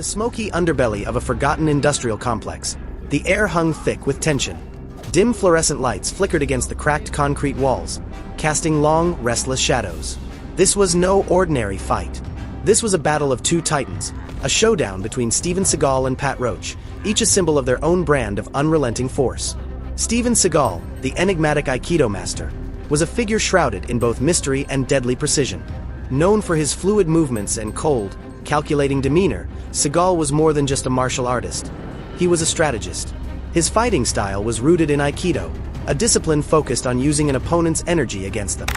the smoky underbelly of a forgotten industrial complex, the air hung thick with tension. Dim fluorescent lights flickered against the cracked concrete walls, casting long, restless shadows. This was no ordinary fight. This was a battle of two titans, a showdown between Steven Seagal and Pat Roach, each a symbol of their own brand of unrelenting force. Steven Seagal, the enigmatic Aikido master, was a figure shrouded in both mystery and deadly precision. Known for his fluid movements and cold, calculating demeanor, Seagal was more than just a martial artist. He was a strategist. His fighting style was rooted in Aikido, a discipline focused on using an opponent's energy against them.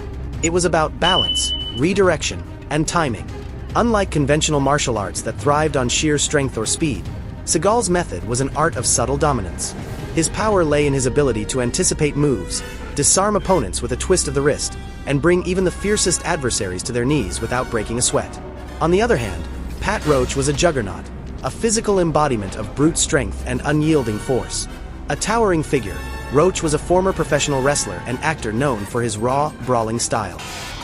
It was about balance, redirection, and timing. Unlike conventional martial arts that thrived on sheer strength or speed, Seagal's method was an art of subtle dominance. His power lay in his ability to anticipate moves, disarm opponents with a twist of the wrist, and bring even the fiercest adversaries to their knees without breaking a sweat. On the other hand, Pat Roach was a juggernaut, a physical embodiment of brute strength and unyielding force. A towering figure, Roach was a former professional wrestler and actor known for his raw, brawling style.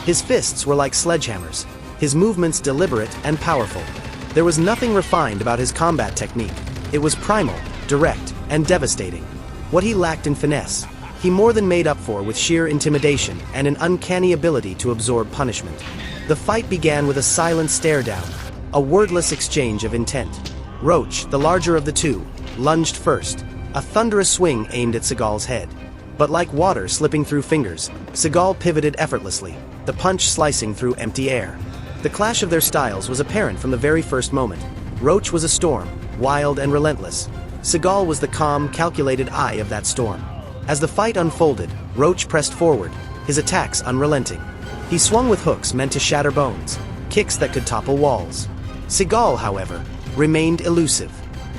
His fists were like sledgehammers, his movements deliberate and powerful. There was nothing refined about his combat technique. It was primal, direct, and devastating. What he lacked in finesse, he more than made up for with sheer intimidation and an uncanny ability to absorb punishment. The fight began with a silent stare-down, a wordless exchange of intent. Roach, the larger of the two, lunged first, a thunderous swing aimed at Seagal's head. But like water slipping through fingers, Seagal pivoted effortlessly, the punch slicing through empty air. The clash of their styles was apparent from the very first moment. Roach was a storm, wild and relentless. Seagal was the calm, calculated eye of that storm. As the fight unfolded, Roach pressed forward, his attacks unrelenting. He swung with hooks meant to shatter bones, kicks that could topple walls. Seagal, however, remained elusive.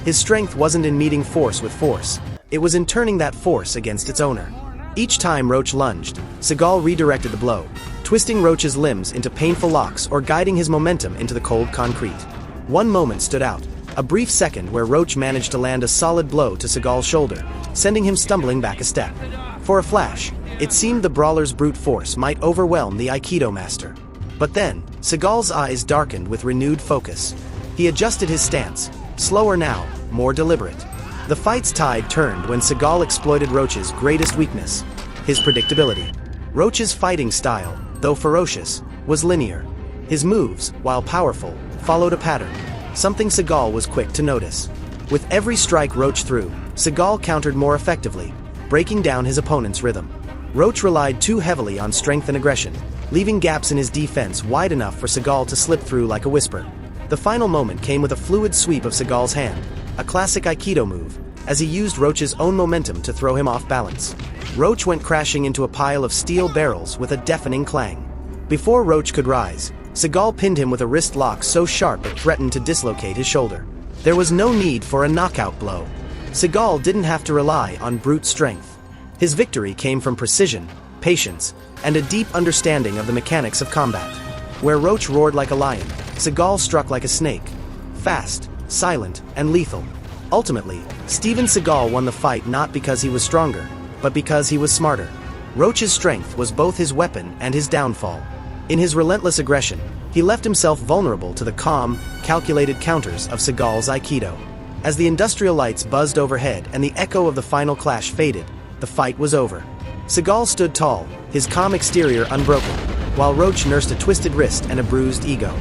His strength wasn't in meeting force with force, it was in turning that force against its owner. Each time Roach lunged, Seagal redirected the blow, twisting Roach's limbs into painful locks or guiding his momentum into the cold concrete. One moment stood out, a brief second where Roach managed to land a solid blow to Seagal's shoulder, sending him stumbling back a step. For a flash, it seemed the brawler's brute force might overwhelm the Aikido master. But then, Seagal's eyes darkened with renewed focus. He adjusted his stance, slower now, more deliberate. The fight's tide turned when Seagal exploited Roach's greatest weakness, his predictability. Roach's fighting style, though ferocious, was linear. His moves, while powerful, followed a pattern, something Seagal was quick to notice. With every strike Roach threw, Seagal countered more effectively, breaking down his opponent's rhythm. Roach relied too heavily on strength and aggression, leaving gaps in his defense wide enough for Seagal to slip through like a whisper. The final moment came with a fluid sweep of Seagal's hand, a classic Aikido move, as he used Roach's own momentum to throw him off balance. Roach went crashing into a pile of steel barrels with a deafening clang. Before Roach could rise, Seagal pinned him with a wrist lock so sharp it threatened to dislocate his shoulder. There was no need for a knockout blow. Seagal didn't have to rely on brute strength. His victory came from precision, patience, and a deep understanding of the mechanics of combat. Where Roach roared like a lion, Seagal struck like a snake. Fast, silent, and lethal. Ultimately, Steven Seagal won the fight not because he was stronger, but because he was smarter. Roach's strength was both his weapon and his downfall. In his relentless aggression, he left himself vulnerable to the calm, calculated counters of Seagal's Aikido. As the industrial lights buzzed overhead and the echo of the final clash faded, the fight was over. Seagal stood tall, his calm exterior unbroken, while Roach nursed a twisted wrist and a bruised ego.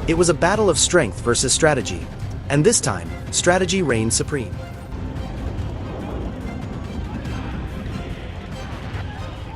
It was a battle of strength versus strategy, and this time, strategy reigned supreme.